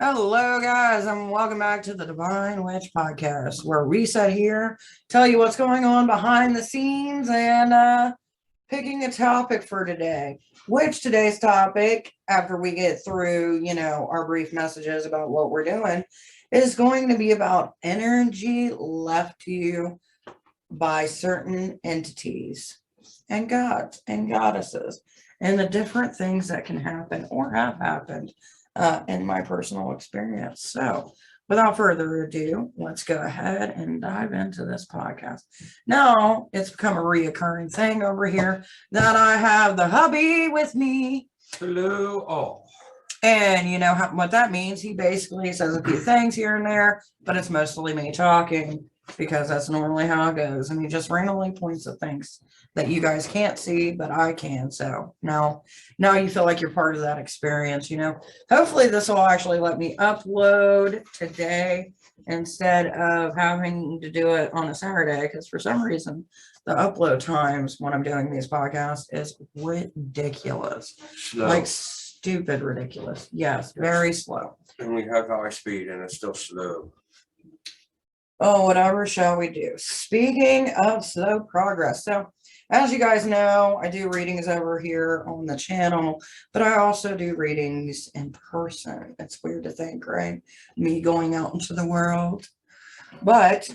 Hello, guys, and welcome back to the Devine podcast, where we sit here, tell you what's going on behind the scenes, and picking a topic for today. Which today's topic, after we get through, our brief messages about what we're doing, is going to be about energy left to you by certain entities and gods and goddesses, and the different things that can happen or have happened in my personal experience. So, without further ado, let's go ahead and dive into this podcast. Now, it's become a reoccurring thing over here that I have the hubby with me. Hello, all. And you know what that means. He basically says a few things here and there, but it's mostly me talking because that's normally how it goes. And he just randomly points at things that you guys can't see, but I can. So now you feel like you're part of that experience, Hopefully this will actually let me upload today instead of having to do it on a Saturday, because for some reason the upload times when I'm doing these podcasts is ridiculous. Slow. Like stupid ridiculous. Yes, very slow. And we have high speed and it's still slow. Oh, whatever shall we do? Speaking of slow progress. So, as you guys know, I do readings over here on the channel, but I also do readings in person. It's weird to think, right? Me going out into the world. But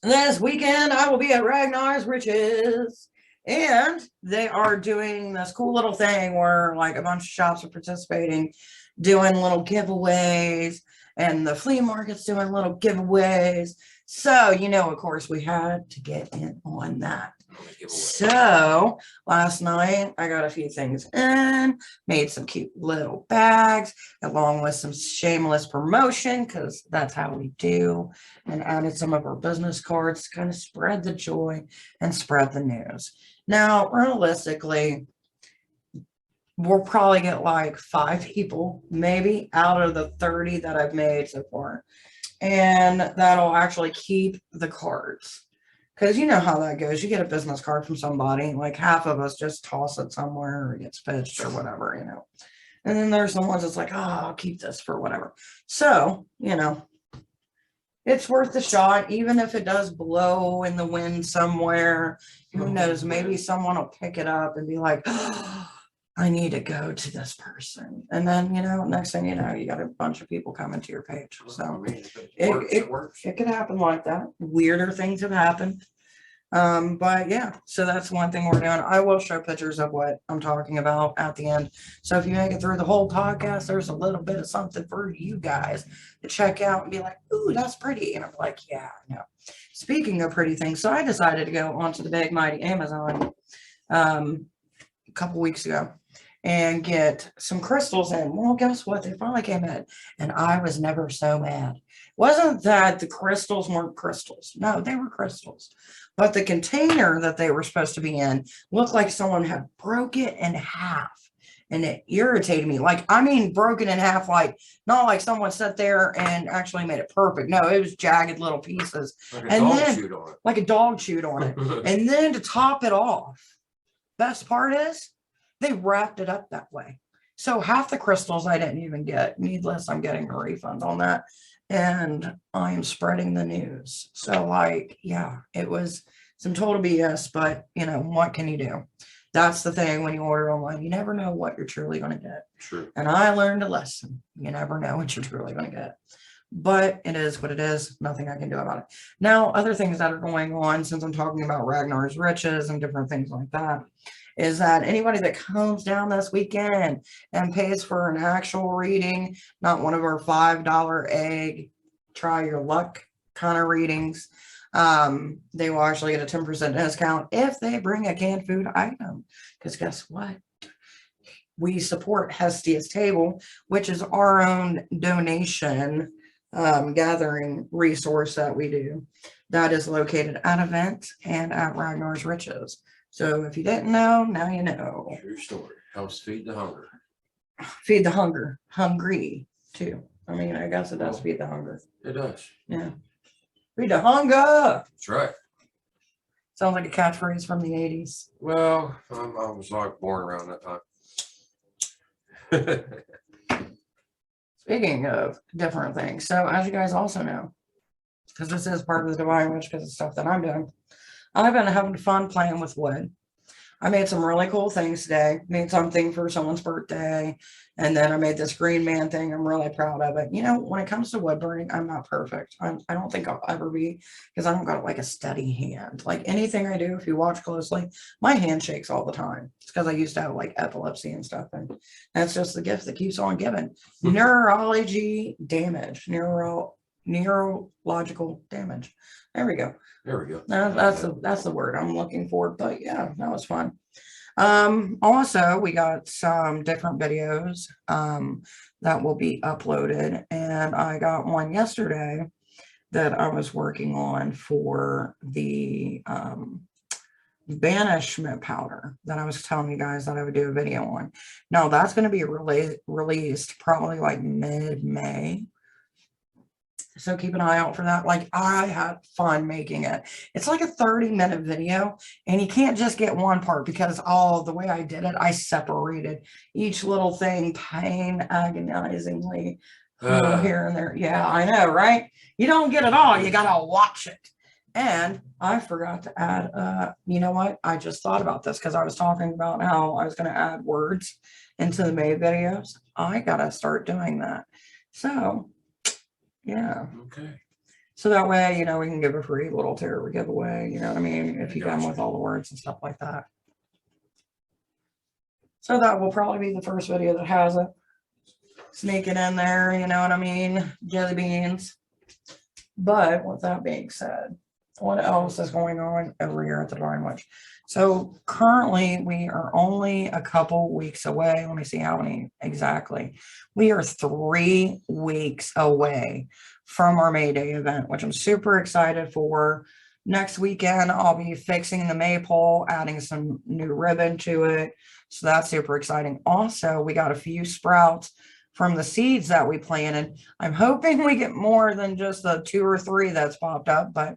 this weekend, I will be at Ragnar's Riches. And they are doing this cool little thing where like a bunch of shops are participating, doing little giveaways, and the flea market's doing little giveaways. So, of course, we had to get in on that. So last night I got a few things in, made some cute little bags along with some shameless promotion, because that's how we do, and added some of our business cards to kind of spread the joy and spread the news. Now, realistically, we'll probably get like 5 people maybe out of the 30 that I've made so far, and that'll actually keep the cards. Because you know how that goes. You get a business card from somebody, like half of us just toss it somewhere or it gets pitched or whatever, And then there's the ones that's like, oh, I'll keep this for whatever. So, it's worth the shot, even if it does blow in the wind somewhere. Who knows? Maybe someone will pick it up and be like, oh, I need to go to this person. And then, next thing you know, you got a bunch of people coming to your page. So it could happen like that. Weirder things have happened. But yeah, so that's one thing we're doing. I will show pictures of what I'm talking about at the end. So if you make it through the whole podcast, there's a little bit of something for you guys to check out and be like, ooh, that's pretty. And I'm like, yeah, I know. Speaking of pretty things, so I decided to go onto the big mighty Amazon a couple weeks ago and get some crystals in. Well, guess what? They finally came in, and I was never so mad. Wasn't that the crystals weren't crystals? No, they were crystals. But the container that they were supposed to be in looked like someone had broke it in half. And it irritated me. Like, I mean, broken in half, like, not like someone sat there and actually made it perfect. No, it was jagged little pieces. Like a dog chewed on it. Like a dog chewed on it. And then to top it off, best part is, they wrapped it up that way. So half the crystals I didn't even get. Needless, I'm getting a refund on that. And I'm spreading the news. So yeah, it was some total BS, but what can you do? That's the thing when you order online. You never know what you're truly going to get. True. And I learned a lesson. You never know what you're truly going to get. But it is what it is. Nothing I can do about it. Now, other things that are going on, since I'm talking about Ragnar's Riches and different things like that, is that anybody that comes down this weekend and pays for an actual reading, not one of our $5 egg, try your luck kind of readings, they will actually get a 10% discount if they bring a canned food item. Because guess what? We support Hestia's Table, which is our own donation gathering resource that we do. That is located at Event and at Ragnar's Riches. So if you didn't know, now you know. True story. Helps feed the hunger. Feed the hunger. Hungry, too. I mean, I guess it does feed the hunger. It does. Yeah. Feed the hunger. That's right. Sounds like a catchphrase from the 80s. Well, I was like born around that time. Speaking of different things, so as you guys also know, because this is part of the Divine Witch because of stuff that I'm doing, I've been having fun playing with wood. I made some really cool things today. Made something for someone's birthday. And then I made this green man thing. I'm really proud of it. You know, when it comes to wood burning, I'm not perfect. I don't think I'll ever be because I don't got like a steady hand. Like anything I do, if you watch closely, my hand shakes all the time. It's because I used to have like epilepsy and stuff. And that's just the gift that keeps on giving. Neurology damage. Neurological damage. There we go. There we go. That's the word I'm looking for. But yeah, that was fun. Also, we got some different videos that will be uploaded, and I got one yesterday that I was working on for the banishment powder that I was telling you guys that I would do a video on. Now that's going to be released probably like mid-May. So keep an eye out for that. Like, I had fun making it. It's like a 30-minute video, and you can't just get one part because the way I did it, I separated each little thing agonizingly here and there. Yeah, I know, right? You don't get it all. You got to watch it. And I forgot to add, you know what? I just thought about this because I was talking about how I was going to add words into the May videos. I got to start doing that. So... yeah. Okay. So that way, you know, we can give a free little tarot giveaway, you know what I mean? If you come with all the words and stuff like that. So that will probably be the first video that has it. Sneak it in there, you know what I mean? Jelly beans. But with that being said, what else is going on over here at the Divine Witch? So currently we are only a couple weeks away. Let me see how many exactly. We are 3 weeks away from our May Day event, which I'm super excited for. Next weekend, I'll be fixing the maypole, adding some new ribbon to it. So that's super exciting. Also, we got a few sprouts from the seeds that we planted. I'm hoping we get more than just the 2 or 3 that's popped up, but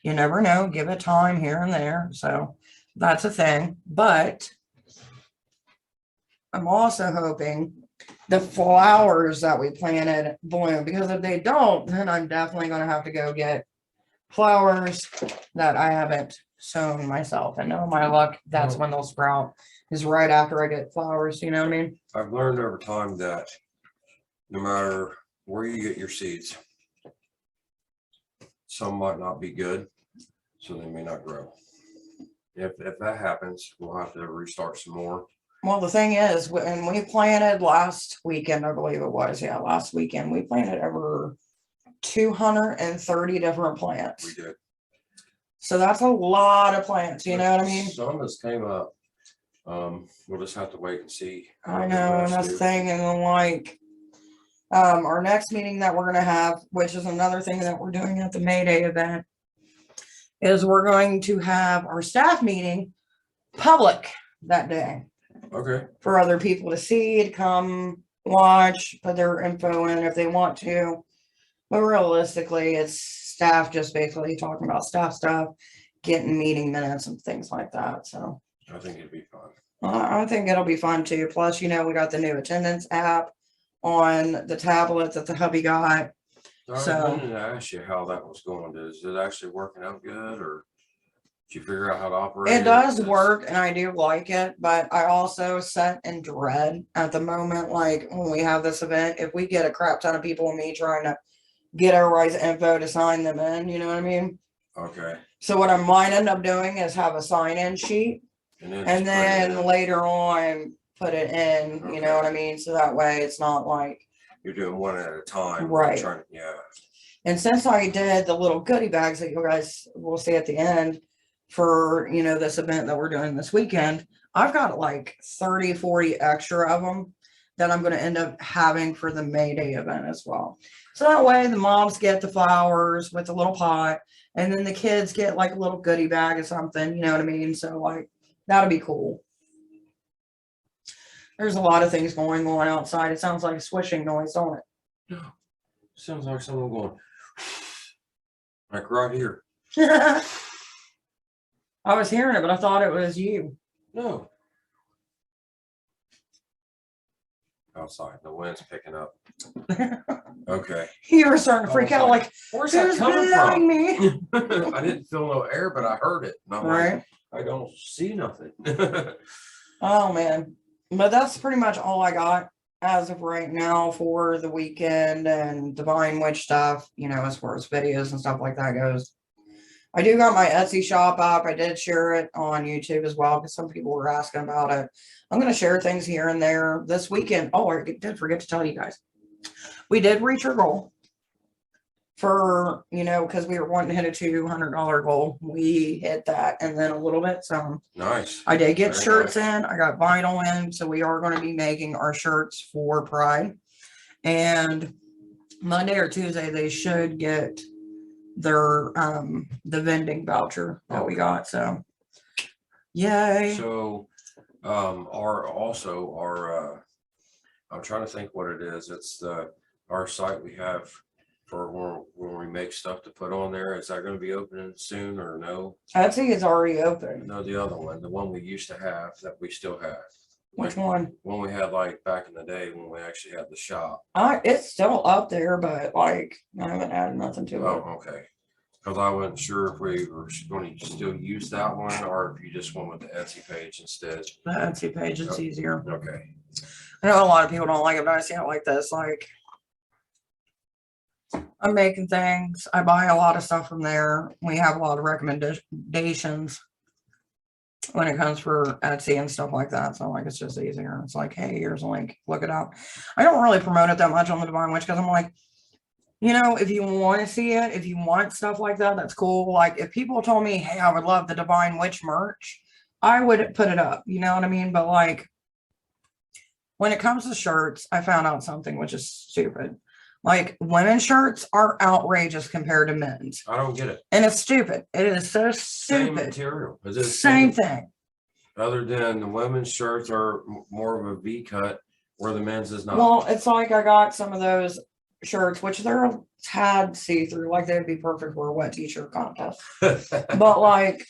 you never know. Give it time here and there. So that's a thing. But I'm also hoping the flowers that we planted bloom, because if they don't, then I'm definitely going to have to go get flowers that I haven't sown myself. And no, my luck, that's when they'll sprout, is right after I get flowers. You know what I mean? I've learned over time that no matter where you get your seeds, some might not be good, so they may not grow. If that happens, we'll have to restart some more. Well, the thing is, when we planted last weekend, I believe it was, yeah, last weekend, we planted over 230 different plants. We did. So that's a lot of plants, you know what I mean? Some has came up. We'll just have to wait and see. I know, and that's the thing, and then like, our next meeting that we're going to have, which is another thing that we're doing at the May Day event, is we're going to have our staff meeting public that day. Okay. For other people to see, to come watch, put their info in if they want to. But realistically, it's staff just basically talking about staff stuff, getting meeting minutes and things like that. So I think it'd be fun. I think it'll be fun too. Plus, you know, we got the new attendance app on the tablet that the hubby got. I wanted to ask you how that was going. Is it actually working out good, or did you figure out how to operate it? It does work, and I do like it, but I also sit in dread at the moment, like when we have this event, if we get a crap ton of people and me trying to get everybody's info to sign them in, you know what I mean? Okay. So what I might end up doing is have a sign-in sheet, and then later on put it in, you know what I mean? So that way it's not like you're doing one at a time. Right. Yeah. And since I did the little goodie bags that you guys will see at the end for, you know, this event that we're doing this weekend, I've got like 30, 40 extra of them that I'm going to end up having for the May Day event as well. So that way the moms get the flowers with a little pot, and then the kids get like a little goodie bag or something, you know what I mean? So like, that'll be cool. There's a lot of things going on outside. It sounds like a swishing noise, don't it? No. Sounds like someone going like right here. I was hearing it, but I thought it was you. No. outside. The wind's picking up. Okay. You were starting to freak out like, where's that who's coming blowing from? me? I didn't feel no air, but I heard it. And I'm Right. like, I don't see nothing. Oh man. But that's pretty much all I got as of right now for the weekend and Divine Witch stuff, you know, as far as videos and stuff like that goes. I do got my Etsy shop up. I did share it on YouTube as well because some people were asking about it. I'm going to share things here and there this weekend. Oh, I did forget to tell you guys. We did reach our goal for, you know, because we were wanting to hit a $200 goal. We hit that and then a little bit. So Nice. I did get Very shirts nice. in. I got vinyl in. So we are going to be making our shirts for Pride. And Monday or Tuesday, they should get their the vending voucher that we got. So yay. So our I'm trying to think what it is. It's our site we have for when we make stuff to put on there. Is that going to be opening soon or no? Etsy is already open. No, the other one, the one we used to have that we still have. Which one? When we had like back in the day when we actually had the shop. It's still up there, but like I haven't added nothing to it. Oh, okay. Because I wasn't sure if we were going to still use that one or if you just went with the Etsy page instead. The Etsy page, it's easier. Okay. I know a lot of people don't like it, but I see it like this. Like, I'm making things. I buy a lot of stuff from there. We have a lot of recommendations when it comes for Etsy and stuff like that. So like, it's just easier. It's like, hey, here's a link. Look it up. I don't really promote it that much on the Divine Witch because I'm like, you know, if you want to see it, if you want stuff like that, that's cool. Like if people told me, hey, I would love the Divine Witch merch, I would put it up. You know what I mean? But like, when it comes to shirts, I found out something which is stupid. Like women's shirts are outrageous compared to men's. I don't get it. And it's stupid. It is so Same stupid. material. Is it Same thing. Other than the women's shirts are more of a V cut where the men's is not. Well, it's like I got some of those shirts, which they're a tad see-through, like they'd be perfect for a wet t-shirt contest. But like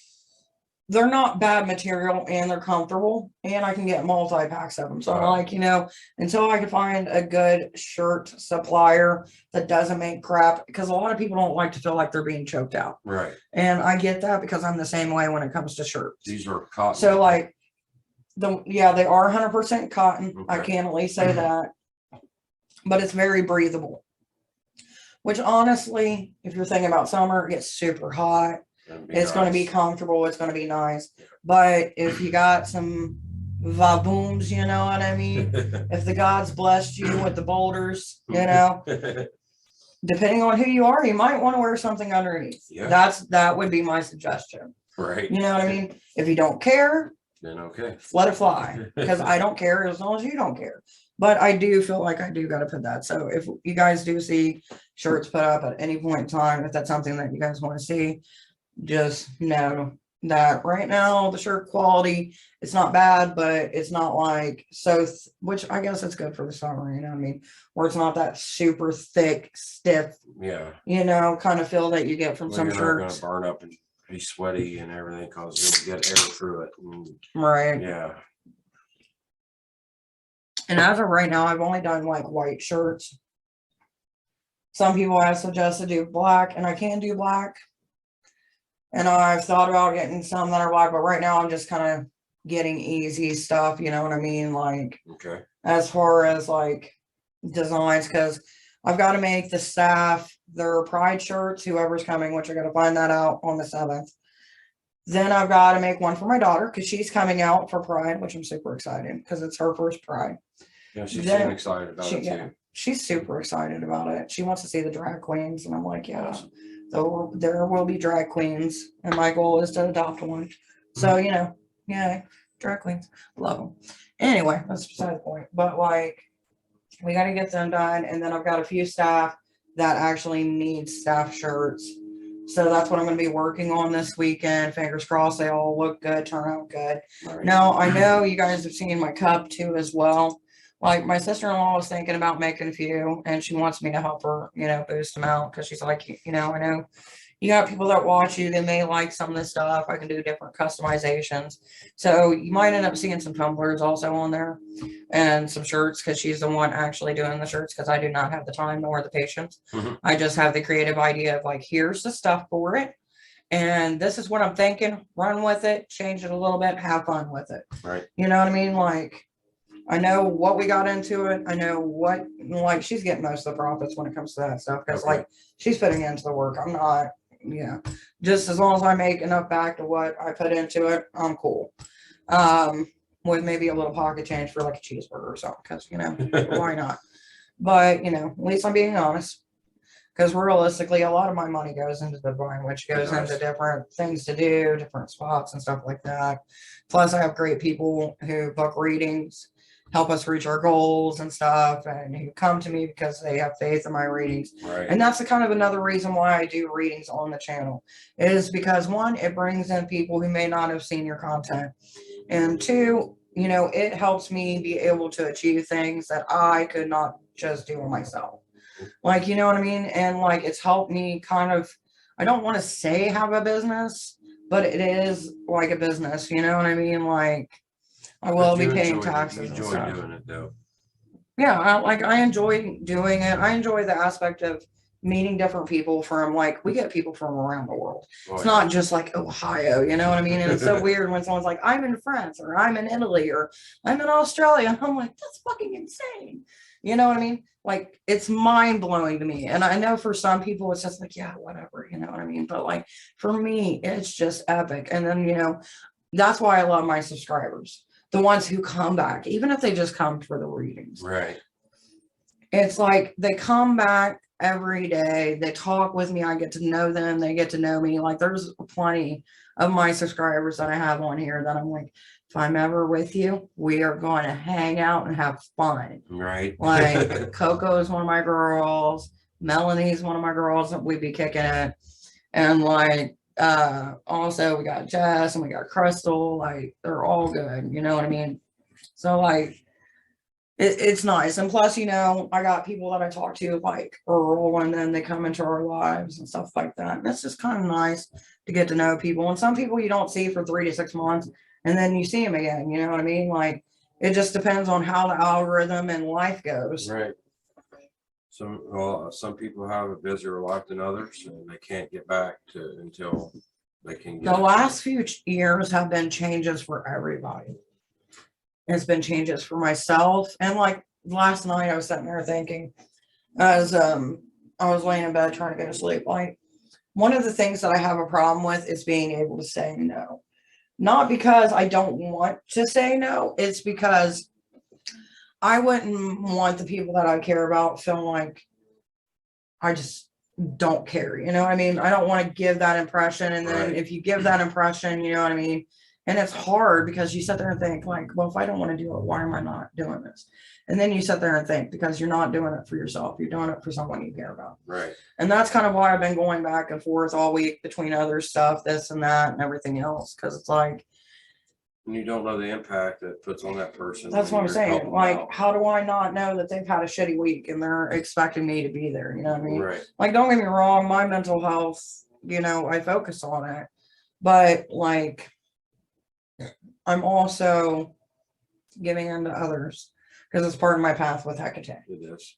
they're not bad material and they're comfortable and I can get multi-packs of them. So like, you know, until I can find a good shirt supplier that doesn't make crap, because a lot of people don't like to feel like they're being choked out. Right. And I get that because I'm the same way when it comes to shirts. These are cotton. So like they are 100% cotton. Okay. I can at least say that. But it's very breathable, which honestly, if you're thinking about summer, it gets super hot. It's going to be comfortable. It's going to be nice. But if you got some va-booms, you know what I mean? If the gods blessed you with the boulders, you know, depending on who you are, you might want to wear something underneath. Yeah. That would be my suggestion. Right. You know what I mean? If you don't care, then okay. Let it fly. Because I don't care as long as you don't care. But I do feel like I do got to put that. So if you guys do see shirts put up at any point in time, if that's something that you guys want to see, just know that right now the shirt quality, it's not bad, but it's not like which I guess it's good for the summer, you know what I mean? Where it's not that super thick, stiff, you know, kind of feel that you get from some shirts. You're not going to burn up and be sweaty and everything because you'll get air through it. Right. Yeah. And as of right now, I've only done like white shirts. Some people have suggested do black, and I can do black. And I've thought about getting some that are black, but right now I'm just kind of getting easy stuff, you know what I mean? Like, as far as like designs, because I've got to make the staff their Pride shirts, whoever's coming, which I got to find that out on the 7th. Then I've got to make one for my daughter because she's coming out for Pride, which I'm super excited because it's her first Pride. Yeah, she seemed excited about it too. She's super excited about it. She wants to see the drag queens, and I'm like, yeah, so there will be drag queens, and my goal is to adopt one. So, you know, yeah, drag queens, love them. Anyway, that's beside the point. But like, we got to get them done, and then I've got a few staff that actually need staff shirts. So that's what I'm going to be working on this weekend. Fingers crossed they all look good, turn out good. Right. Now, I know you guys have seen my cup too as well. Like my sister-in-law was thinking about making a few, and she wants me to help her, you know, boost them out because she's like, you know, I know you got people that watch you, they may like some of the stuff. I can do different customizations. So you might end up seeing some tumblers also on there and some shirts because she's the one actually doing the shirts because I do not have the time nor the patience. I just have the creative idea of like, here's the stuff for it. And this is what I'm thinking. Run with it, change it a little bit, have fun with it. Right. You know what I mean? Like, I know what we got into it. I know what, like, she's getting most of the profits when it comes to that stuff because, Okay. like, she's putting into the work. I'm not, yeah. Just as long as I make enough back to what I put into it, I'm cool. With maybe a little pocket change for like a cheeseburger or something because, you know, why not? But, you know, at least I'm being honest. Because realistically, a lot of my money goes into the Devine, which goes into different things to do, different spots and stuff like that. Plus, I have great people who book readings, help us reach our goals and stuff, and who come to me because they have faith in my readings. Right. And that's the kind of another reason why I do readings on the channel, is because one, it brings in people who may not have seen your content. And two, you know, it helps me be able to achieve things that I could not just do on myself. Like, you know what I mean? And like, it's helped me kind of, I don't want to say have a business, but it is like a business, you know what I mean? Like, I will be paying taxes and stuff. You enjoy doing it though. Yeah, I enjoy doing it. I enjoy the aspect of meeting different people from, like, we get people from around the world. It's not just like Ohio, you know what I mean? And it's so weird when someone's like, I'm in France or I'm in Italy or I'm in Australia. And I'm like, that's fucking insane. You know what I mean? Like, it's mind blowing to me. And I know for some people, it's just like, yeah, whatever, you know what I mean? But like, for me, it's just epic. And then, you know, that's why I love my subscribers, the ones who come back, even if they just come for the readings. Right. It's like they come back every day. They talk with me. I get to know them. They get to know me. Like, there's plenty of my subscribers that I have on here that I'm like, if I'm ever with you, we are going to hang out and have fun. Right. Like, Coco is one of my girls. Melanie's one of my girls that we be kicking it. And like, also we got Jess and we got Crystal. Like, they're all good. You know what I mean? So like, it's nice. And plus, you know, I got people that I talk to like Earl, and then they come into our lives and stuff like that. And it's just kind of nice to get to know people. And some people you don't see for 3 to 6 months, and then you see them again. You know what I mean? Like, it just depends on how the algorithm and life goes. Right. Some people have a busier life than others, and they can't get back to until they can get. The last few years have been changes for everybody. It's been changes for myself. And like last night I was sitting there thinking, as I was laying in bed trying to go to sleep, like, one of the things that I have a problem with is being able to say no. Not because I don't want to say no, it's because I wouldn't want the people that I care about feeling like I just don't care. You know what I mean? I don't want to give that impression. And then if you give that impression, you know what I mean? And it's hard because you sit there and think like, well, if I don't want to do it, why am I not doing this? And then you sit there and think, because you're not doing it for yourself, you're doing it for someone you care about. Right. And that's kind of why I've been going back and forth all week between other stuff, this and that and everything else. Cause it's like, and you don't know the impact that puts on that person. That's what I'm saying. Like, how do I not know that they've had a shitty week and they're expecting me to be there? You know what I mean? Right. Like, don't get me wrong, my mental health, you know, I focus on it. But like, I'm also giving in to others because it's part of my path with Hecate. It is.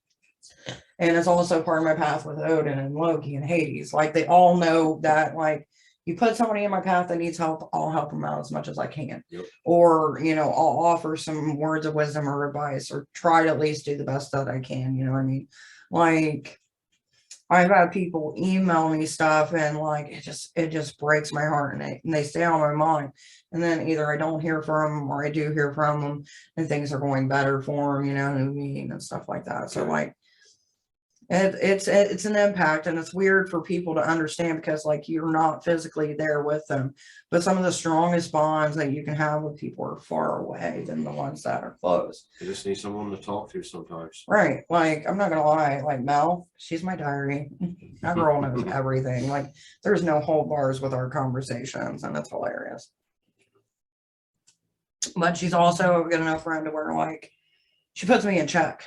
And it's also part of my path with Odin and Loki and Hades. Like, they all know that, like, you put somebody in my path that needs help, I'll help them out as much as I can. Yep. Or, you know, I'll offer some words of wisdom or advice, or try to at least do the best that I can. You know what I mean? Like, I've had people email me stuff and like, it just breaks my heart, and they stay on my mind. And then either I don't hear from them or I do hear from them and things are going better for them, you know what I mean? And stuff like that. So like, it's an impact, and it's weird for people to understand because like, you're not physically there with them, but some of the strongest bonds that you can have with people are far away than the ones that are close. You just need someone to talk to sometimes. Right. Like, I'm not gonna lie, like Mel, she's my diary. That girl knows everything. Like, there's no hold bars with our conversations, and it's hilarious. But she's also a good enough friend to where like, she puts me in check.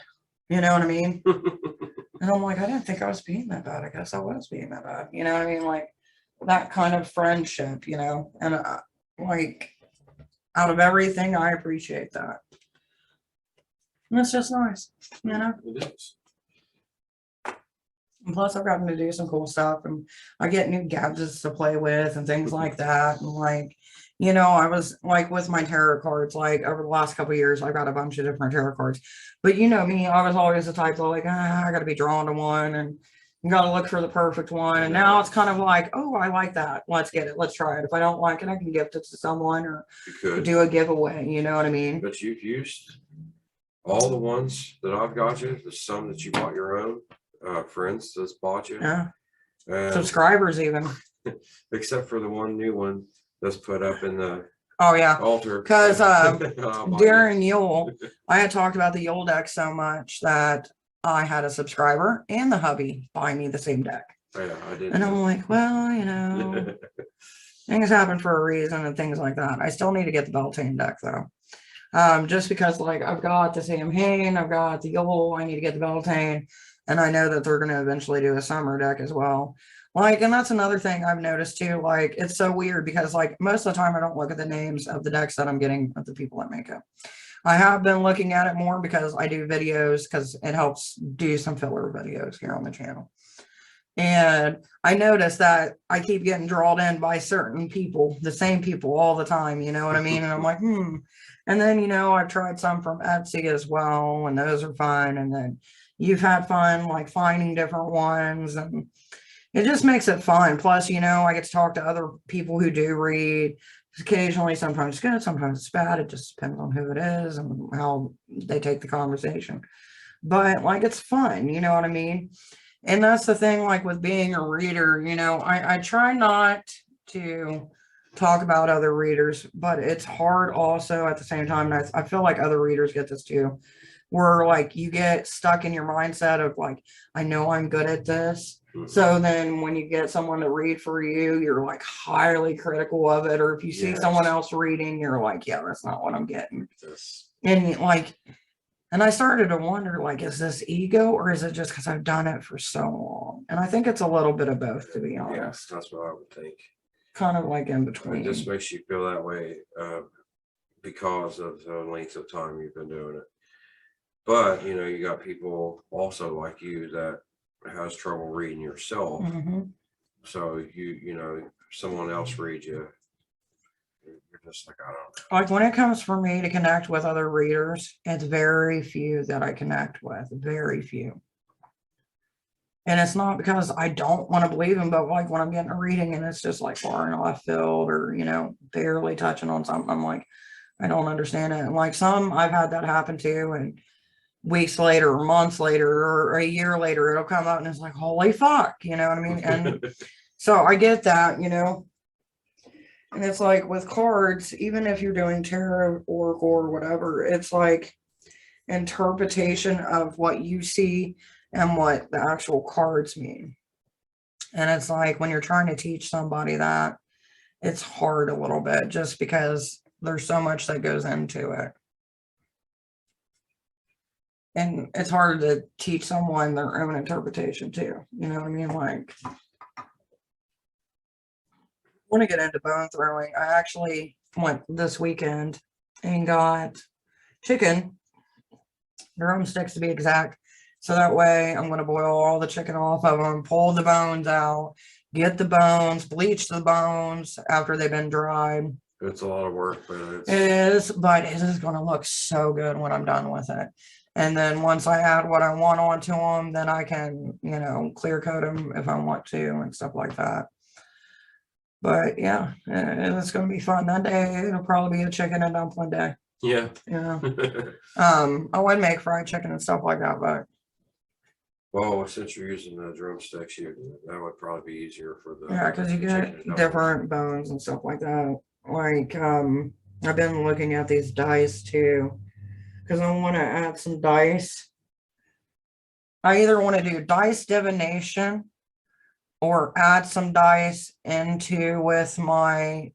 You know what I mean? And I'm like, I didn't think I was being that bad. I guess I was being that bad. You know what I mean? Like, that kind of friendship, you know, and like out of everything, I appreciate that. And it's just nice, you know. It is. And plus, I've gotten to do some cool stuff, and I get new gadgets to play with and things like that. And like, you know, I was like with my tarot cards, like over the last couple of years, I got a bunch of different tarot cards. But you know me, I was always the type of like, I got to be drawn to one, and you got to look for the perfect one. And now it's kind of like, oh, I like that. Let's get it. Let's try it. If I don't like it, I can gift it to someone or You could, do a giveaway. You know what I mean? but you've used all the ones that I've got you. There's some that you bought your own. Friends that's bought you. Yeah. And Subscribers even. except for the one new one that's put up in the Oh yeah. altar. Because Oh, my during Yule, I had talked about the Yule deck so much that I had a subscriber and the hubby buy me the same deck. God. Yeah, I did. And I'm like, well, you know, things happen for a reason and things like that. I still need to get the Beltane deck though. Just because like I've got the Samhain, I've got the Yule, I need to get the Beltane, and I know that they're going to eventually do a summer deck as well. Like, and that's another thing I've noticed too. Like, it's so weird because like most of the time I don't look at the names of the decks that I'm getting of the people that make it. I have been looking at it more because I do videos, because it helps do some filler videos here on the channel. And I noticed that I keep getting drawn in by certain people, the same people all the time, you know what I mean? And I'm like, And then, you know, I've tried some from Etsy as well, and those are fun. And then you've had fun like finding different ones, and it just makes it fun. Plus, you know, I get to talk to other people who do read. Occasionally, sometimes it's good, sometimes it's bad. It just depends on who it is and how they take the conversation. But like, it's fun, you know what I mean? And that's the thing, like with being a reader, you know, I try not to talk about other readers, but it's hard also at the same time. And I feel like other readers get this too, where like you get stuck in your mindset of like, I know I'm good at this. So then when you get someone to read for you, you're like highly critical of it. Or if you see someone else reading, you're like, yeah, that's not what I'm getting. And like, and I started to wonder, like, is this ego or is it just because I've done it for so long? And I think it's a little bit of both, to be honest. Yes, that's what I would think. Kind of like in between. It just makes you feel that way because of the length of time you've been doing it. But, you know, you got people also like you that has trouble reading yourself. So you know, someone else reads you. You're just like, I don't know. Like when it comes for me to connect with other readers, it's very few that I connect with, very few. And it's not because I don't want to believe them, but like when I'm getting a reading and it's just like far in left field or, you know, barely touching on something, I'm like, I don't understand it. And like some, I've had that happen too. And weeks later, or months later, or a year later, it'll come out and it's like, holy fuck, you know what I mean? And so I get that, you know. And it's like with cards, even if you're doing tarot, oracle, or whatever, it's like interpretation of what you see and what the actual cards mean. And it's like when you're trying to teach somebody that, it's hard a little bit just because there's so much that goes into it. And it's hard to teach someone their own interpretation too. You know what I mean? Like, I want to get into bone throwing. I actually went this weekend and got chicken, drumsticks to be exact. So that way I'm going to boil all the chicken off of them, pull the bones out, get the bones, bleach the bones after they've been dried. It's a lot of work, but it is going to look so good when I'm done with it. And then once I add what I want onto them, then I can, you know, clear coat them if I want to and stuff like that. But yeah, it's going to be fun. That day, it'll probably be a chicken and dumpling day. Yeah. Yeah. I would make fried chicken and stuff like that, but. Well, since you're using the drumsticks, that would probably be easier for the. Yeah, because you get different bones and stuff like that. Like, I've been looking at these dice too, because I want to add some dice. I either want to do dice divination or add some dice into with my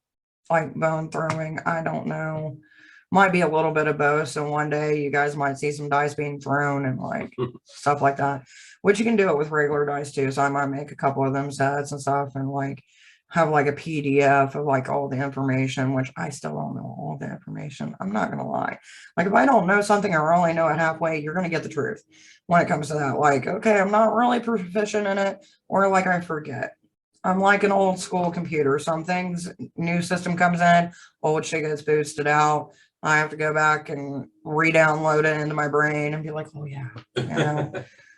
like bone throwing. I don't know. Might be a little bit of both. So one day you guys might see some dice being thrown and like stuff like that, which you can do it with regular dice too. So I might make a couple of them sets and stuff and like have like a PDF of like all the information, which I still don't know all the information. I'm not gonna lie. Like if I don't know something or only know it halfway, you're gonna get the truth when it comes to that. Like, okay, I'm not really proficient in it, or like I forget. I'm like an old school computer. Some things, new system comes in, old shit gets boosted out. I have to go back and re-download it into my brain and be like, oh yeah, you know.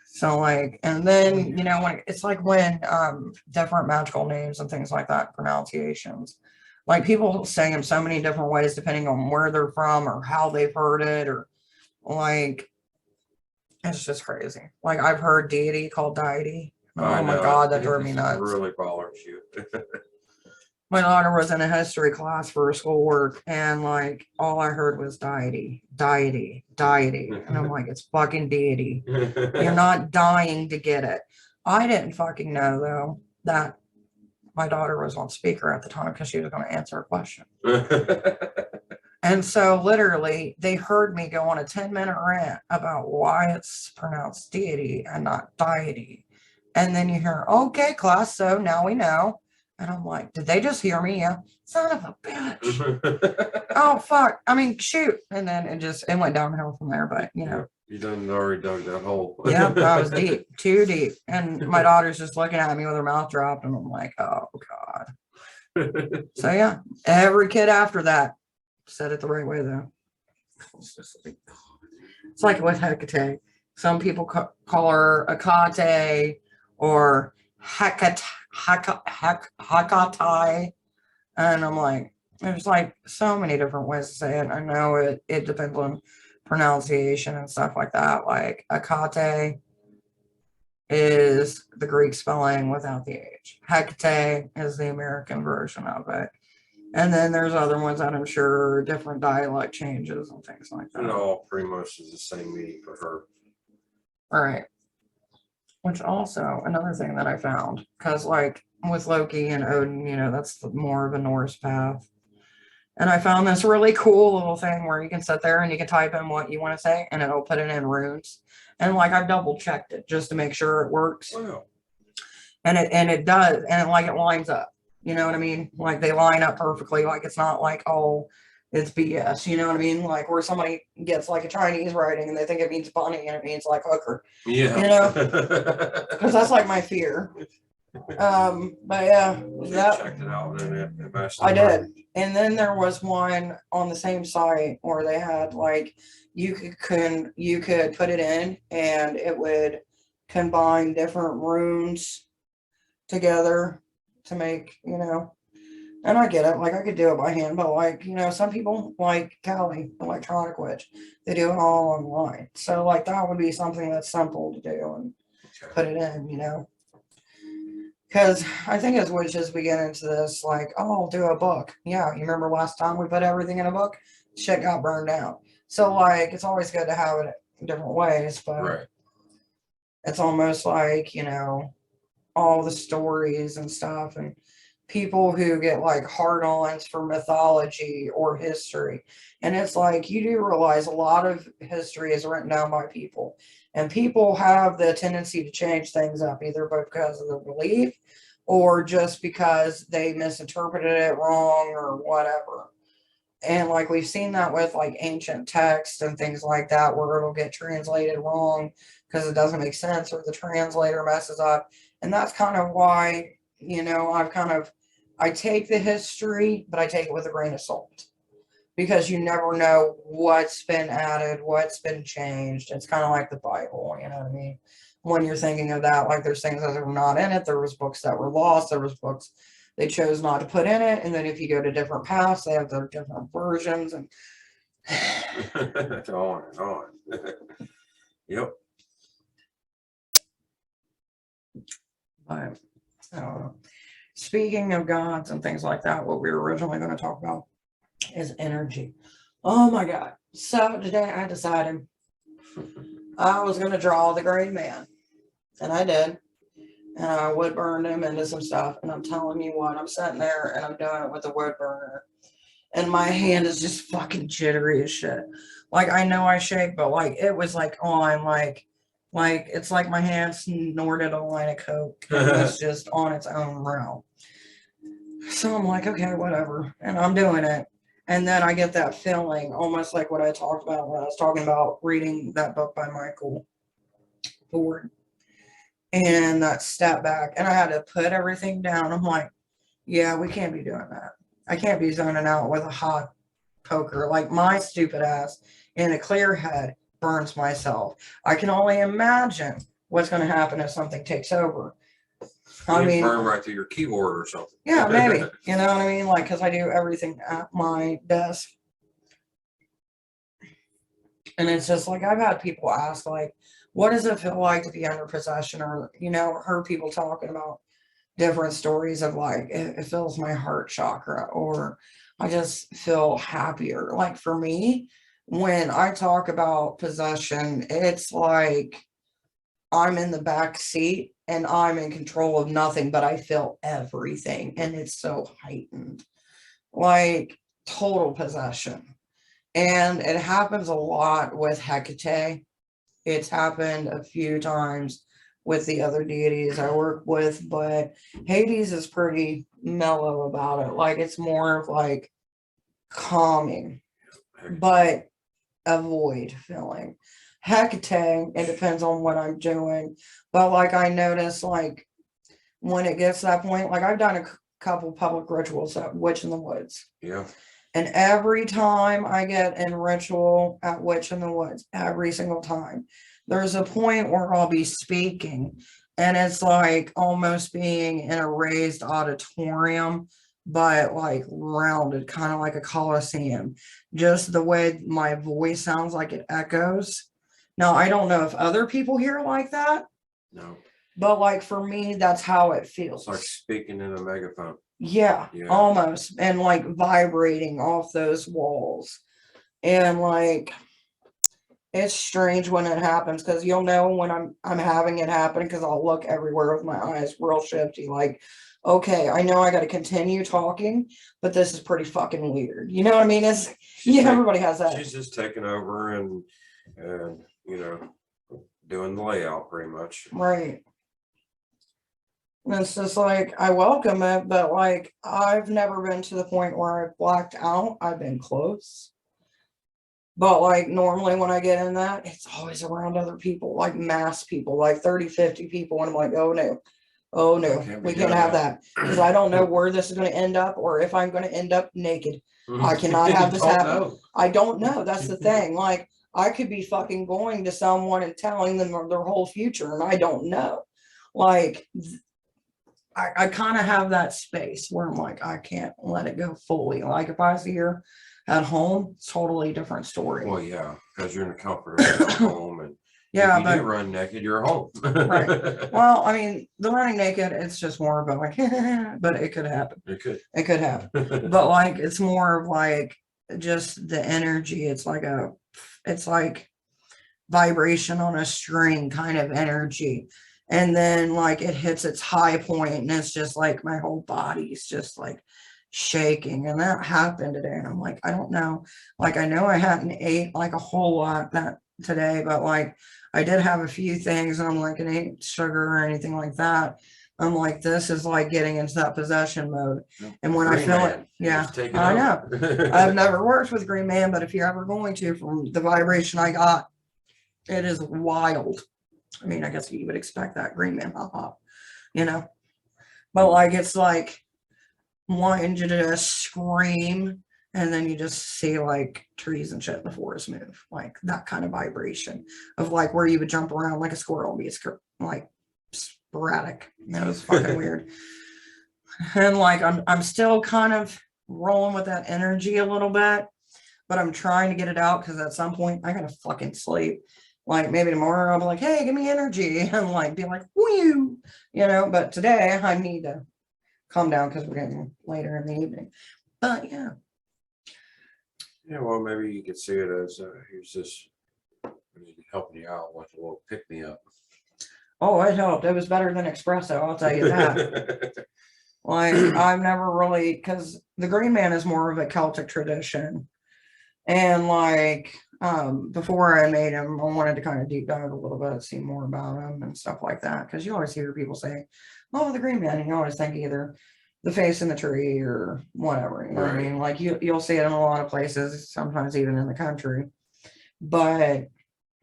So like, and then, you know, when it's like when different magical names and things like that, pronunciations, like people say them so many different ways depending on where they're from or how they've heard it, or like it's just crazy. Like I've heard deity called deity. I Oh my know God, that drove me it nuts. really bothers you. My daughter was in a history class for schoolwork, and like all I heard was deity, deity, deity. And I'm like, it's fucking deity. You're not dying to get it. I didn't fucking know though that my daughter was on speaker at the time because she was going to answer a question. And so literally they heard me go on a 10-minute rant about why it's pronounced deity and not deity. And then you hear, okay, class, so now we know. And I'm like, did they just hear me? Yeah. Son of a bitch. Oh, fuck. I mean, shoot. And then it went downhill from there. But, you know. You done already dug that hole. Yeah, that was deep. Too deep. And my daughter's just looking at me with her mouth dropped. And I'm like, oh, God. So, yeah. Every kid after that said it the right way, though. It's like with Hecate. Some people call her Akate or Hecate. Hakatai, and I'm like, there's like so many different ways to say it. I know it depends on pronunciation and stuff like that. Like Akate is the Greek spelling without the H. Hecate is the American version of it. And then there's other ones that I'm sure are different dialect changes and things like that. It all pretty much is the same meaning for her. All right. Which also another thing that I found, because like with Loki and Odin, you know, that's more of a Norse path. And I found this really cool little thing where you can sit there and you can type in what you want to say and it'll put it in runes. And like I've double checked it just to make sure it works. Wow. And it does, and it lines up. You know what I mean? Like they line up perfectly. Like it's not like, oh, it's BS, you know what I mean? Like where somebody gets like a Chinese writing and they think it means bunny and it means like hooker. Yeah. You know? Because that's like my fear. But yeah. You checked it out and I did. And then there was one on the same site where they had like you could put it in and it would combine different runes together to make, you know. And I get it, like I could do it by hand, but like, you know, some people like Callie, Electronic Witch, they do it all online. So like that would be something that's simple to do and put it in, you know. Because I think as witches we get into this, like, oh, I'll do a book. Yeah, you remember last time we put everything in a book? Shit got burned down. So like it's always good to have it in different ways, but it's almost like, you know, all the stories and stuff and people who get like hard-ons for mythology or history. And it's like, you do realize a lot of history is written down by people. And people have the tendency to change things up, either because of their belief or just because they misinterpreted it wrong or whatever. And like we've seen that with like ancient text and things like that, where it'll get translated wrong because it doesn't make sense or the translator messes up. And that's kind of why, you know, I take the history, but I take it with a grain of salt. Because you never know what's been added, what's been changed. It's kind of like the Bible, you know what I mean? When you're thinking of that, like there's things that are not in it. There was books that were lost. There was books they chose not to put in it. And then if you go to different paths, they have their different versions. And on and on. Yep. But I don't know. Speaking of gods and things like that, what we were originally going to talk about is energy. Oh my God. So today I decided I was going to draw the Green Man. And I did. And I wood burned him into some stuff. And I'm telling you what, I'm sitting there and I'm doing it with a wood burner. And my hand is just fucking jittery as shit. Like I know I shake, but like it was like on like it's like my hand snorted a line of coke. It was just on its own realm. So I'm like, okay, whatever. And I'm doing it. And then I get that feeling, almost like what I talked about when I was talking about reading that book by Michael Ford, and that step back. And I had to put everything down. I'm like, yeah, we can't be doing that. I can't be zoning out with a hot poker. Like my stupid ass in a clear head burns myself. I can only imagine what's going to happen if something takes over. I You mean, burn right through your keyboard or something. yeah, maybe. You know what I mean? Like, because I do everything at my desk. And it's just like, I've had people ask, like, what does it feel like to be under possession? Or, you know, heard people talking about different stories of like, it fills my heart chakra, or I just feel happier. Like for me, when I talk about possession, it's like I'm in the back seat and I'm in control of nothing, but I feel everything. And it's so heightened, like total possession. And it happens a lot with Hecate. It's happened a few times with the other deities I work with, but Hades is pretty mellow about it. Like it's more of like calming, but a void feeling. Hecate, it depends on what I'm doing. But like I notice, like when it gets to that point, like I've done a couple public rituals at Witch in the Woods. Yeah. And every time I get in ritual at Witch in the Woods, every single time, there's a point where I'll be speaking, and it's like almost being in a raised auditorium, but like rounded, kind of like a coliseum. Just the way my voice sounds like it echoes. Now, I don't know if other people hear it like that, No. but like for me, that's how it feels. It's like speaking in a megaphone. Yeah, Yeah. almost. And like vibrating off those walls. And like it's strange when it happens, because you'll know when I'm having it happen, because I'll look everywhere with my eyes real shifty, like, okay, I know I gotta continue talking, but this is pretty fucking weird. You know what I mean? It's everybody has that. She's just taking over and you know, doing the layout pretty much. Right. And it's just like, I welcome it, but like, I've never been to the point where I've blacked out. I've been close. But like, normally when I get in that, it's always around other people, like mass people, like 30, 50 people. And I'm like, oh no, we can't have that. Because I don't know where this is going to end up, or if I'm going to end up naked. I cannot have this happen. I don't know. That's the thing. Like, I could be fucking going to someone and telling them their whole future, and I don't know. Like, I kind of have that space where I'm like, I can't let it go fully. Like if I was here at home, totally different story. Well, yeah, because you're in the comfort of your home, and yeah, if you do run naked, you're home. Right. Well, I mean, the running naked, it's just more about like, but it could happen. It could happen. But like, it's more of like just the energy. It's like vibration on a string kind of energy. And then like it hits its high point, and it's just like my whole body's just like shaking. And that happened today. And I'm like, I don't know. Like I know I hadn't ate like a whole lot that today, but like I did have a few things, and I'm like, it ain't sugar or anything like that. I'm like, this is like getting into that possession mode. And when I feel it, yeah, I know. I've never worked with Green Man, but if you're ever going to, from the vibration I got, it is wild. I mean, I guess you would expect that, Green Man, you know, but like, it's like wanting you to just scream, and then you just see like trees and shit in the forest move, like that kind of vibration of like where you would jump around like a squirrel and be like sporadic. That was fucking weird. And like, I'm still kind of rolling with that energy a little bit, but I'm trying to get it out, because at some point I gotta fucking sleep. Like maybe tomorrow I'll be like, hey, give me energy, and like be like, woo, you know, but today I need to calm down because we're getting later in the evening. But yeah. Yeah, well, maybe you could see it as here's this helping you out with a little pick me up. Oh, it helped. It was better than espresso, I'll tell you that. Like I've never really, because the Green Man is more of a Celtic tradition. And like before I made him, I wanted to kind of deep dive a little bit, see more about him and stuff like that. Because you always hear people say, oh, the Green Man, and you always think either the face in the tree or whatever, you know what I Right. mean? Like you'll see it in a lot of places, sometimes even in the country. But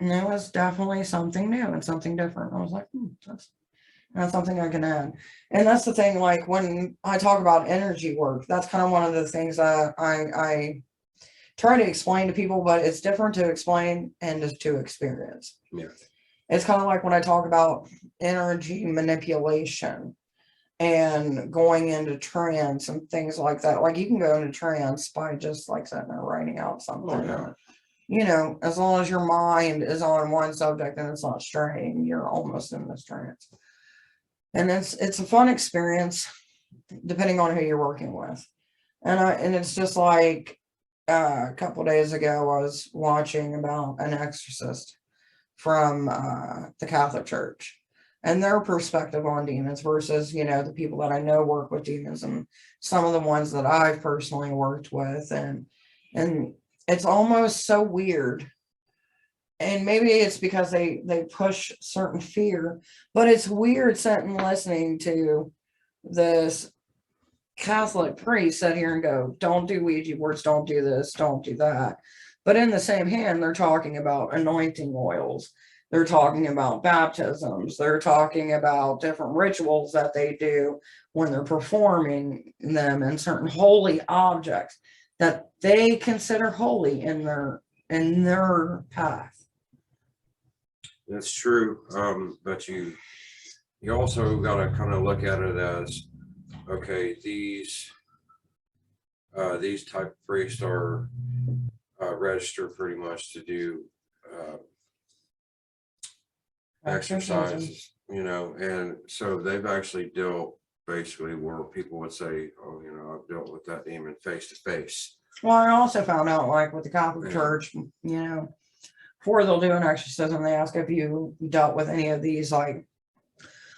it was definitely something new and something different. I was like, that's something I can add. And that's the thing, like when I talk about energy work, that's kind of one of the things that I try to explain to people, but it's different to explain and to experience. Yeah. It's kind of like when I talk about energy manipulation and going into trance and things like that. Like you can go into trance by just like sitting there writing out something. Oh, yeah. Or, you know, as long as your mind is on one subject and it's not straying, you're almost in this trance. And it's a fun experience depending on who you're working with. And it's just like a couple days ago I was watching about an exorcist from the Catholic Church and their perspective on demons versus, you know, the people that I know work with demons and some of the ones that I've personally worked with. And it's almost so weird. And maybe it's because they push certain fear, but it's weird sitting listening to this Catholic priest sit here and go, don't do Ouija boards, don't do this, don't do that. But in the same hand, they're talking about anointing oils. They're talking about baptisms. They're talking about different rituals that they do when they're performing them and certain holy objects that they consider holy in their path. That's true. But you also got to kind of look at it as, okay, these type of priests are registered pretty much to do exercises, you know, and so they've actually dealt basically where people would say, oh, you know, I've dealt with that demon face to face. Well, I also found out, like with the Catholic Yeah. Church, you know, before they'll do an exorcism, they ask if you dealt with any of these like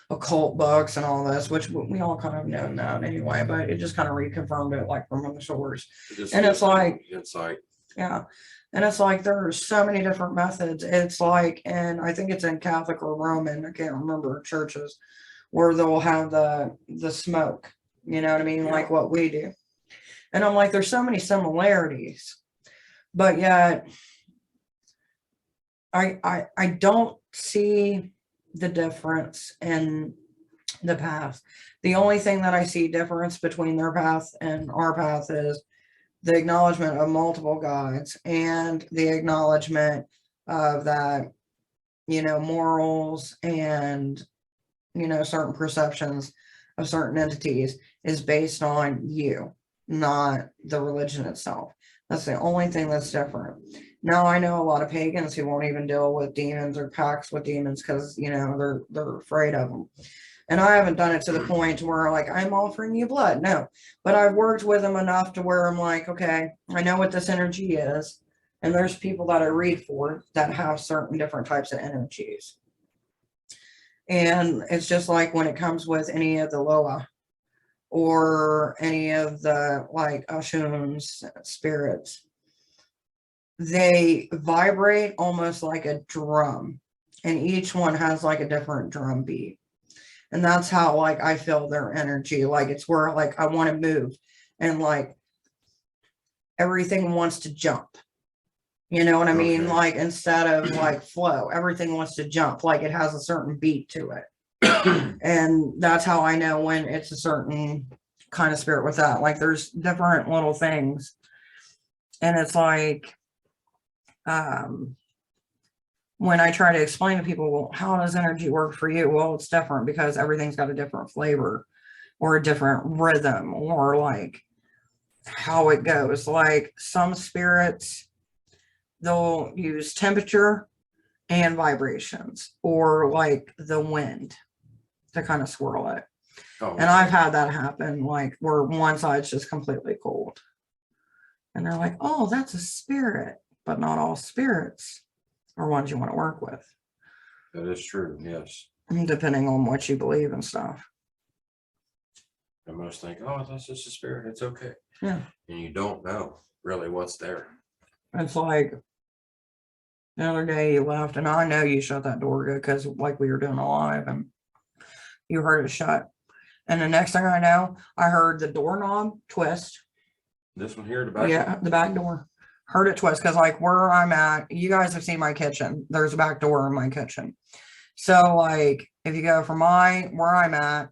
occult books and all this, which we all kind of know that anyway, but it just kind of reconfirmed it like from the source. And it's like insight. Yeah. And it's like there's so many different methods. It's like, and I think it's in Catholic or Roman, I can't remember churches, where they'll have the smoke, you know what I mean? Like what we do. And I'm like, there's so many similarities, but yet I don't see the difference in the path. The only thing that I see difference between their path and our path is the acknowledgement of multiple gods and the acknowledgement of that, you know, morals and, you know, certain perceptions of certain entities is based on you, not the religion itself. That's the only thing that's different. Now, I know a lot of pagans who won't even deal with demons or pacts with demons because, you know, they're afraid of them. And I haven't done it to the point where like I'm offering you blood. No, but I've worked with them enough to where I'm like, okay, I know what this energy is. And there's people that I read for that have certain different types of energies. And it's just like when it comes with any of the Loa or any of the like Ashuns spirits, they vibrate almost like a drum. And each one has like a different drum beat. And that's how like I feel their energy. Like it's where like I want to move and like everything wants to jump. You know what I mean? Okay. Like instead of like flow, everything wants to jump. Like it has a certain beat to it. And that's how I know when it's a certain kind of spirit with that. Like there's different little things. And it's like when I try to explain to people, well, how does energy work for you? Well, it's different because everything's got a different flavor or a different rhythm or like how it goes. Like some spirits, they'll use temperature and vibrations or like the wind to kind of swirl it. Oh, and I've had that happen, like where one side's just completely cold. And they're like, oh, that's a spirit, but not all spirits are ones you want to work with. that is true. Yes. Depending on what you believe and stuff. I must think, oh, that's just a spirit. It's okay. Yeah. And you don't know really what's there. It's like the other day you left, and I know you shut that door good because like we were doing a live and you heard it shut. And the next thing I know, I heard the doorknob twist. This one here, the back. Yeah, the back door. Heard it twist because like where I'm at, you guys have seen my kitchen. There's a back door in my kitchen. So like if you go from where I'm at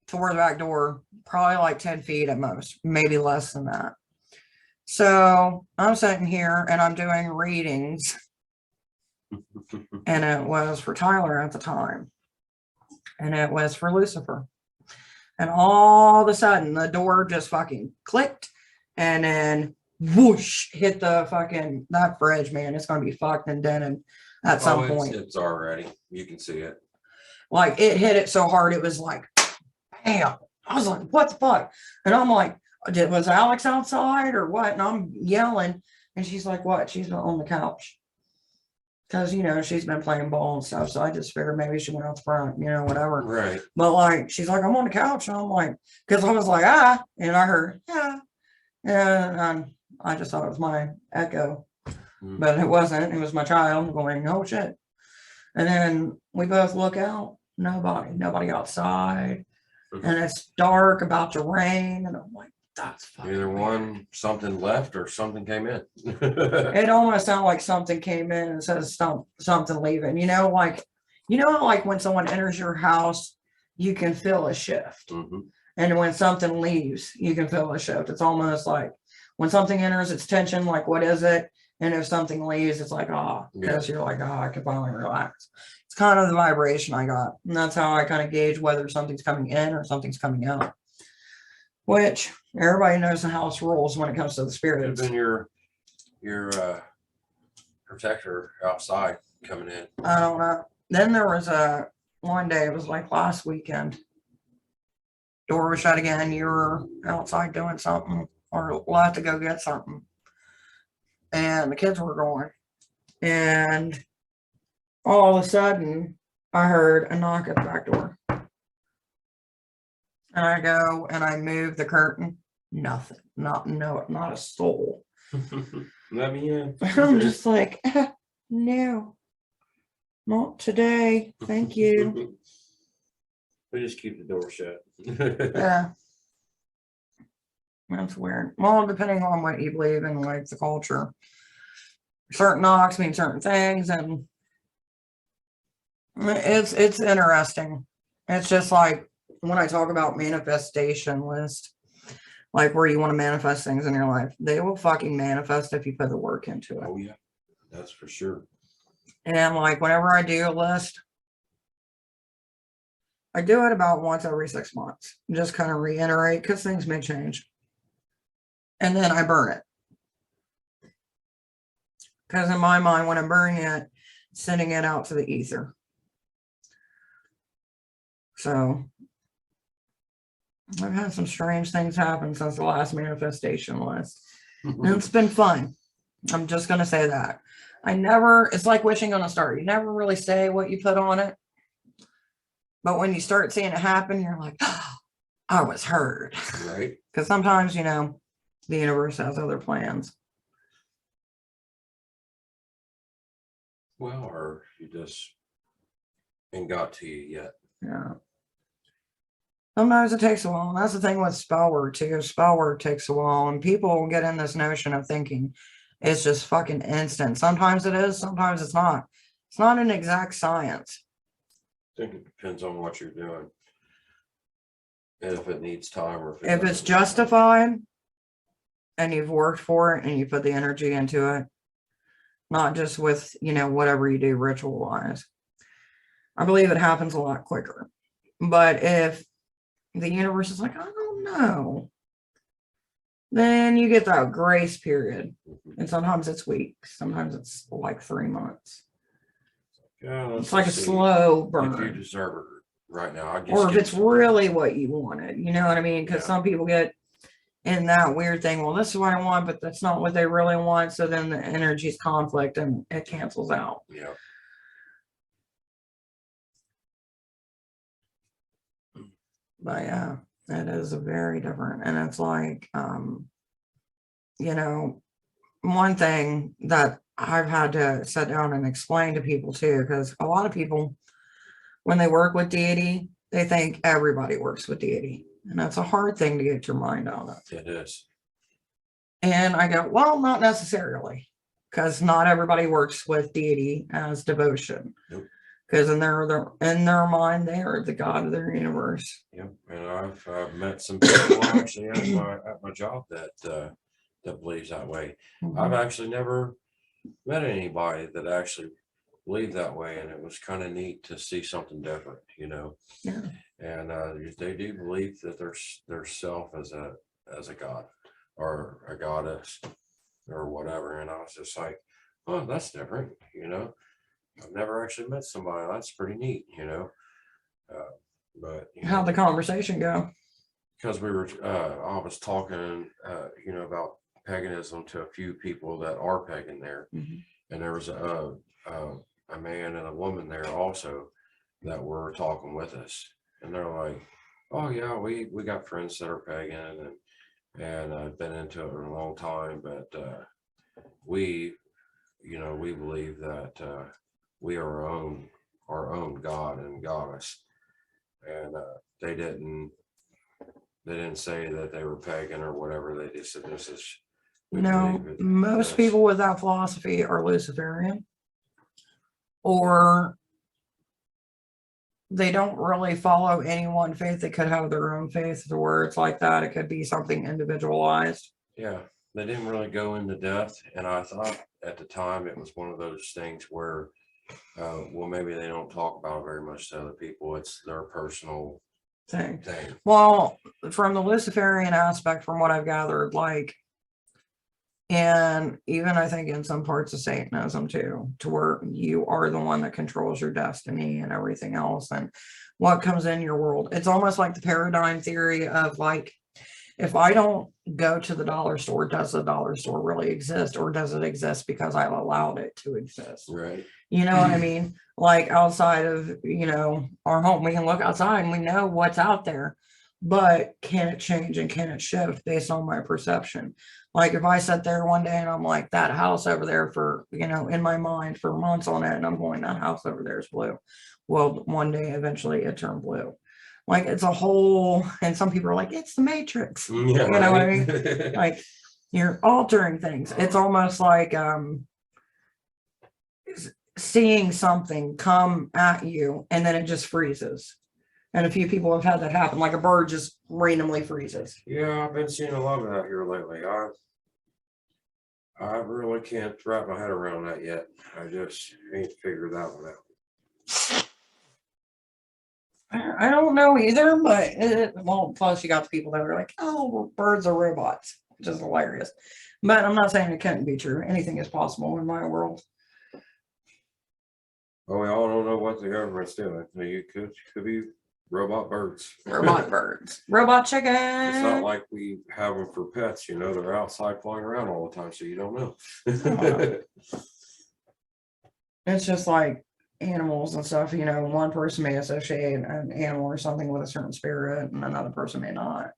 to where the back door, probably like 10 feet at most, maybe less than that. So I'm sitting here and I'm doing readings. And it was for Tyler at the time. And it was for Lucifer. And all of a sudden the door just fucking clicked and then whoosh hit the fucking that fridge, man. It's gonna be fucked and dented at some point. It's already, you can see it. Like it hit it so hard it was like bam. I was like, what the fuck? And I'm like, was Alex outside or what? And I'm yelling and she's like, what? She's on the couch. Because, you know, she's been playing ball and stuff. So I just figured maybe she went out the front, you know, whatever. Right. But like, she's like, I'm on the couch. And I'm like, because I was like, ah. And I heard, yeah. And I just thought it was my echo. But it wasn't. It was my child going, oh shit. And then we both look out. Nobody outside. And it's dark, about to rain. And I'm like, that's fucking Either weird. one, something left or something came in. It almost sounded like something came in and says something leaving. You know, like when someone enters your house, you can feel a shift. And when something leaves, you can feel a shift. It's almost like when something enters, it's tension, like what is it? And if something leaves, it's like, because you're like, I can finally relax. It's kind of the vibration I got. And that's how I kind of gauge whether something's coming in or something's coming out. Which everybody knows the house rules when it comes to the spirits. Been your protector outside coming in. I don't know. Then there was one day, it was like last weekend. Door was shut again. You were outside doing something or left to go get something. And the kids were going. And all of a sudden, I heard a knock at the back door. And I go and I move the curtain. Nothing. Not a soul. Let me in. I'm just like, no, not today. Thank you. We just keep the door shut. Yeah. That's weird. Well, depending on what you believe in, like the culture, certain knocks mean certain things, and it's interesting. It's just like when I talk about manifestation list, like where you want to manifest things in your life, they will fucking manifest if you put the work into it. Oh yeah, that's for sure. And like whenever I do a list, I do it about once every 6 months. Just kind of reiterate because things may change. And then I burn it. Because in my mind, when I'm burning it, sending it out to the ether. So I've had some strange things happen since the last manifestation list. And it's been fun. I'm just going to say that. It's like wishing on a star. You never really say what you put on it. But when you start seeing it happen, you're like, oh, I was heard. Right. Because sometimes, you know, the universe has other plans. Well, or you just ain't got to you yet. Yeah. Sometimes it takes a while. And that's the thing with spell work too. Spell work takes a while. And people get in this notion of thinking it's just fucking instant. Sometimes it is, sometimes it's not. It's not an exact science. I think it depends on what you're doing. And if it needs time or If it's doesn't need time. justified and you've worked for it and you put the energy into it, not just with, you know, whatever you do ritual wise, I believe it happens a lot quicker. But if the universe is like, I don't know, then you get that grace period. And sometimes it's weeks, sometimes it's like 3 months. Yeah, It's like a slow burn. If you deserve it right now, Or if it's really what you wanted, you know what I mean? Because some people get in that weird thing, well, this is what I want, but that's not what they really want. So then the energy's conflict and it cancels out. Yeah. But yeah, it is a very different. And it's like, you know, one thing that I've had to sit down and explain to people too, because a lot of people, when they work with deity, they think everybody works with deity. And that's a hard thing to get your mind out of. It is. And I go, well, not necessarily, because not everybody works with deity as devotion. Nope. Because in their mind, they are the God of their universe. Yep. And I've met some people actually at my job that believes that way. Mhm. I've actually never met anybody that actually believed that way, and it was kind of neat to see something different, you know. Yeah. And they do believe that their self as a god or a goddess or whatever. And I was just like, oh, that's different, you know. I've never actually met somebody. That's pretty neat, you know. But How'd the conversation go? because we were I was talking you know, about paganism to a few people that are pagan there. Mhm. And there was a man and a woman there also that were talking with us, and they're like, oh yeah, we got friends that are pagan, and I've been into it in a long time, but we, you know, we believe that we are our own god and goddess. And they didn't say that they were pagan or whatever. They just said this is, we No, believe most this. people with that philosophy are Luciferian, or they don't really follow any one faith. They could have their own faith to where it's like that. It could be something individualized. Yeah, they didn't really go into depth, and I thought at the time it was one of those things where, well, maybe they don't talk about it very much to other people. It's their personal Thing. thing. Well, from the Luciferian aspect, from what I've gathered, like, and even I think in some parts of Satanism too, to where you are the one that controls your destiny and everything else and what comes in your world. It's almost like the paradigm theory of like, if I don't go to the dollar store, does the dollar store really exist, or does it exist because I've allowed it to exist? Right. You know what I mean? Like outside of, you know, our home, we can look outside and we know what's out there, but can it change and can it shift based on my perception? Like if I sit there one day and I'm like, that house over there for, you know, in my mind for months on it, and I'm going, that house over there is blue. Well, one day eventually it turned blue. Like it's a whole, and some people are like, it's the Matrix. Yeah, you know what I mean? right. Like you're altering things. It's almost like seeing something come at you and then it just freezes. And a few people have had that happen, like a bird just randomly freezes. Yeah, I've been seeing a lot of that here lately. I really can't wrap my head around that yet. I just ain't figured that one out. I don't know either, but well, plus you got the people that are like, oh, birds are robots, which is hilarious. But I'm not saying it couldn't be true. Anything is possible in my world. Well, we all don't know what the government's doing. You could be robot birds. Robot birds. Robot chicken. It's not like we have them for pets, you know, they're outside flying around all the time, so you don't know. It's just like animals and stuff, you know, one person may associate an animal or something with a certain spirit and another person may not.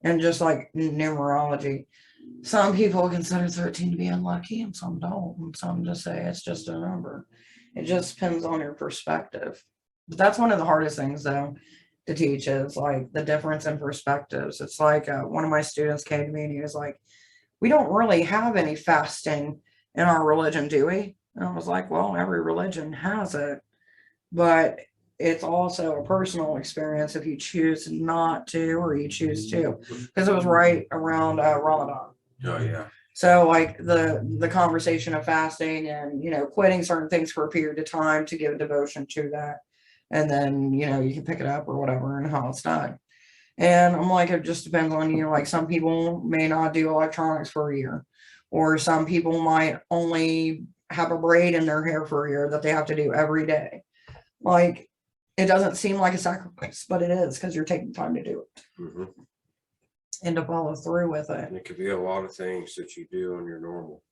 And just like numerology, some people consider 13 to be unlucky and some don't, and some just say it's just a number. It just depends on your perspective. But that's one of the hardest things though to teach, is like the difference in perspectives. It's like one of my students came to me and he was like, we don't really have any fasting in our religion, do we? And I was like, well, every religion has it, but it's also a personal experience if you choose not to or you choose to, because it was right around Ramadan. Oh yeah. So like the conversation of fasting and, you know, quitting certain things for a period of time to give devotion to that. And then, you know, you can pick it up or whatever and how it's done. And I'm like, it just depends on you. Like some people may not do electronics for a year, or some people might only have a braid in their hair for a year that they have to do every day. Like it doesn't seem like a sacrifice, but it is, because you're taking time to do it. Mm-hmm. And to follow through with it. And it could be a lot of things that you do on your normal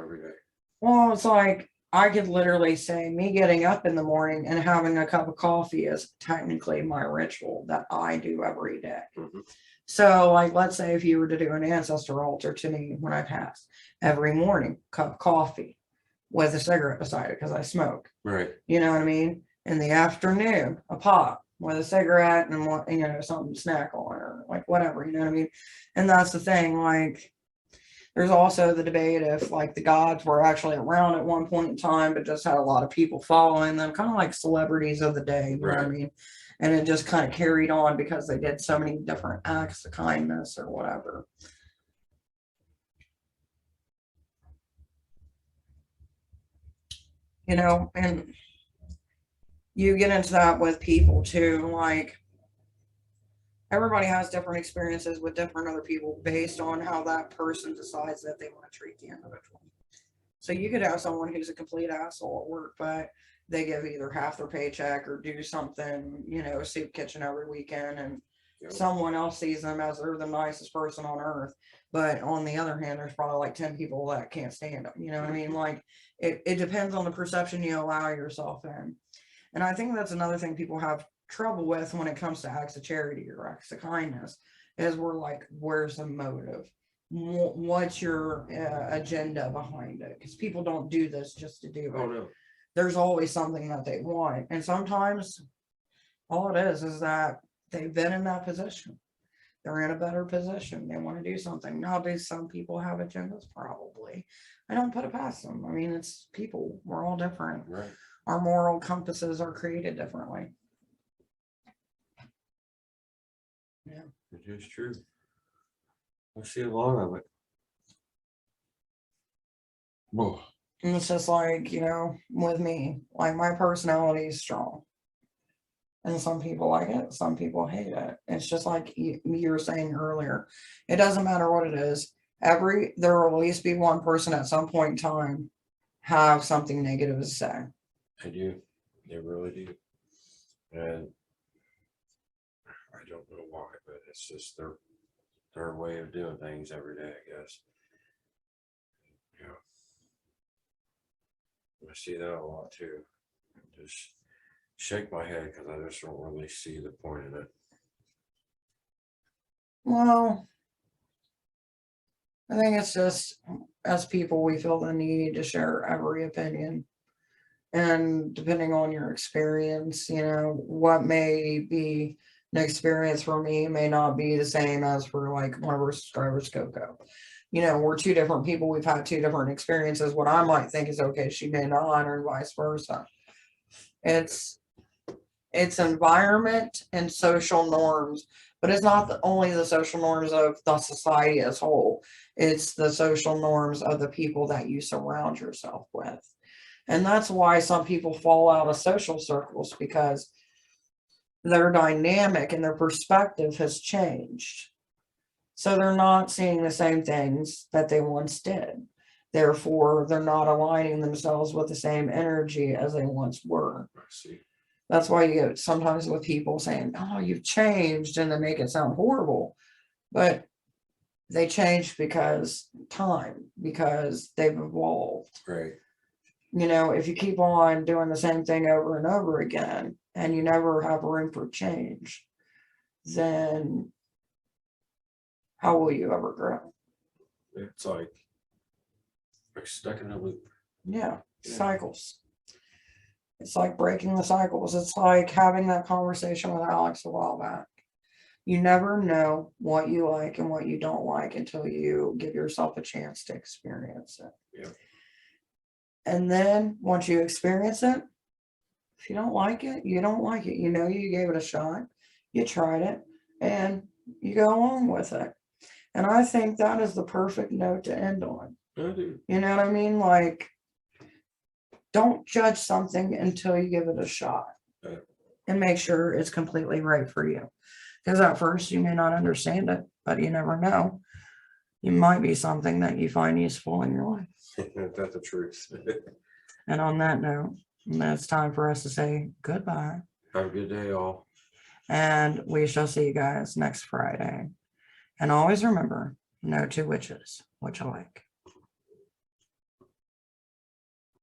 every day. Well, it's like I could literally say me getting up in the morning and having a cup of coffee is technically my ritual that I do every day. Mm-hmm. So like, let's say if you were to do an ancestor altar to me when I pass, every morning, cup of coffee with a cigarette beside it because I smoke. Right. You know what I mean? In the afternoon, a pot with a cigarette and what, you know, something to snack on or like whatever, you know what I mean? And that's the thing, like there's also the debate if like the gods were actually around at one point in time, but just had a lot of people following them, kind of like celebrities of the day, you know what I mean? And it just kind of carried on because they did so many different acts of kindness or whatever. You know, and you get into that with people too, like everybody has different experiences with different other people based on how that person decides that they want to treat the individual. So you could have someone who's a complete asshole at work, but they give either half their paycheck or do something, you know, soup kitchen every weekend, and someone else sees them as they're the nicest person on earth. But on the other hand, there's probably like 10 people that can't stand them. You know what I mean? Like it depends on the perception you allow yourself in. And I think that's another thing people have trouble with when it comes to acts of charity or acts of kindness is we're like, where's the motive? What's your agenda behind it? Because people don't do this just to do it. Oh, no. There's always something that they want. And sometimes all it is that they've been in that position. They're in a better position. They want to do something. Now, do some people have agendas? Probably. I don't put it past them. I mean, it's people. We're all different. Right. Our moral compasses are created differently. Yeah. It is true. I see a lot of it. Whoa. And it's just like, you know, with me, like my personality is strong. And some people like it, some people hate it. It's just like you were saying earlier. It doesn't matter what it is. There will at least be one person at some point in time have something negative to say. They do. They really do. And I don't know why, but it's just their way of doing things every day, I guess. Yeah. I see that a lot too. Just shake my head because I just don't really see the point in it. Well, I think it's just as people, we feel the need to share every opinion. And depending on your experience, you know, what may be an experience for me may not be the same as for like one of our subscribers, Coco. You know, we're two different people. We've had two different experiences. What I might think is okay, she may not, or vice versa. It's environment and social norms, but it's not only the social norms of the society as a whole. It's the social norms of the people that you surround yourself with. And that's why some people fall out of social circles, because their dynamic and their perspective has changed. So they're not seeing the same things that they once did. Therefore, they're not aligning themselves with the same energy as they once were. I see. That's why you get sometimes with people saying, oh, you've changed, and they make it sound horrible. But they changed because because they've evolved. Right. You know, if you keep on doing the same thing over and over again, and you never have room for change, then how will you ever grow? It's like stuck in a loop. Yeah, cycles. It's like breaking the cycles. It's like having that conversation with Alex a while back. You never know what you like and what you don't like until you give yourself a chance to experience it. Yeah. And then once you experience it, if you don't like it, you don't like it. You know, you gave it a shot, you tried it, and you go on with it. And I think that is the perfect note to end on. I do. You know what I mean? Like, don't judge something until you give it a shot and make sure it's completely right for you. Because at first you may not understand it, but you never know. It might be something that you find useful in your life. That's the truth. And on that note, it's time for us to say goodbye. Have a good day, all. And we shall see you guys next Friday. And always remember, no two witches, which I like.